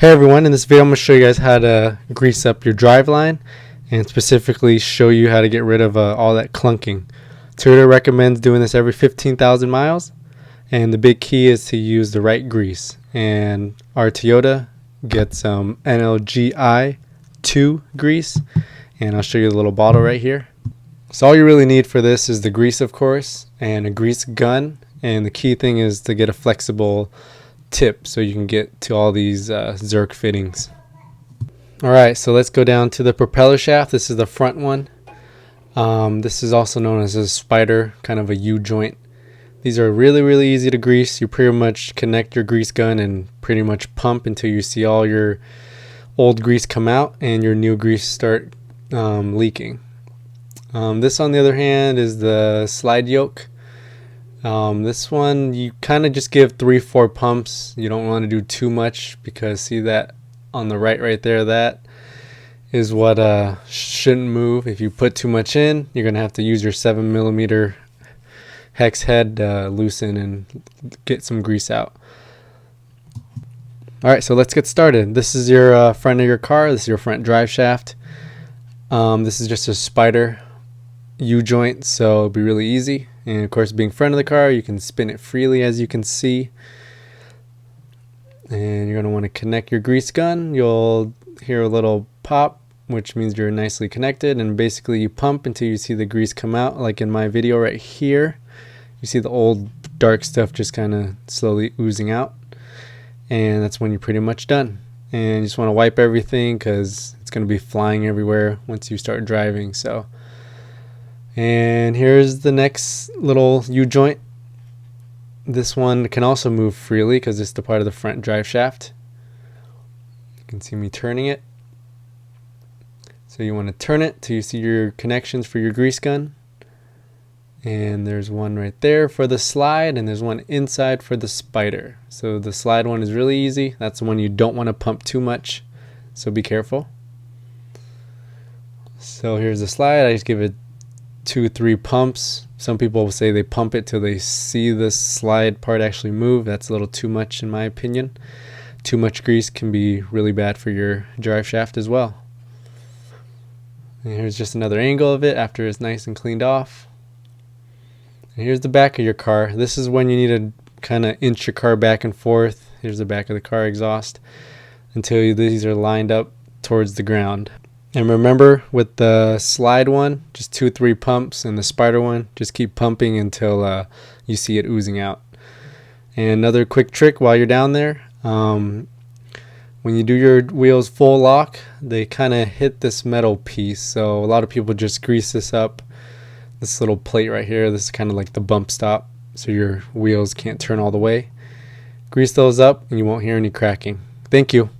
Hey everyone, in this video I'm going to show you guys how to grease up your drive line and specifically show you how to get rid of all that clunking. Toyota recommends doing this every 15,000 miles, and the big key is to use the right grease. And our Toyota gets NLGI 2 grease, and I'll show you the little bottle right here. So all you really need for this is the grease, of course, and a grease gun, and the key thing is to get a flexible tip so you can get to all these Zerk fittings. Alright, so let's go down to the propeller shaft. This is the front one. This is also known as a spider, kind of a U-joint. These are really easy to grease. You pretty much connect your grease gun and pretty much pump until you see all your old grease come out and your new grease start leaking. This, on the other hand, is the slide yoke. This one you kind of just give 3-4 pumps. You don't want to do too much because see that on the right there, that is what shouldn't move. If you put too much in, you're gonna have to use your 7mm hex head loosen and get some grease out. Alright, so let's get started. This is your front of your car. This is your front drive shaft. This is just a spider U-joint, so it'll be really easy. And of course, being front of the car, you can spin it freely, as you can see. And you're going to want to connect your grease gun. You'll hear a little pop, which means you're nicely connected. And basically you pump until you see the grease come out, like in my video right here. You see the old dark stuff just kind of slowly oozing out. And that's when you're pretty much done. And you just want to wipe everything because it's going to be flying everywhere once you start driving. And here's the next little U-joint. This one can also move freely because it's the part of the front drive shaft. You can see me turning it. So you want to turn it till you see your connections for your grease gun. And there's one right there for the slide, and there's one inside for the spider. So the slide one is really easy. That's the one you don't want to pump too much, so be careful. So here's the slide. I just give it 2-3 pumps. Some people will say they pump it till they see the slide part actually move. That's a little too much in my opinion. Too much grease can be really bad for your drive shaft as well. And here's just another angle of it after it's nice and cleaned off. And here's the back of your car. This is when you need to kind of inch your car back and forth. Here's the back of the car exhaust until these are lined up towards the ground. And remember, with the slide one, just 2-3 pumps, and the spider one, just keep pumping until you see it oozing out. And another quick trick while you're down there, when you do your wheels full lock, they kind of hit this metal piece. So a lot of people just grease this up. This little plate right here, this is kind of like the bump stop, so your wheels can't turn all the way. Grease those up and you won't hear any cracking. Thank you.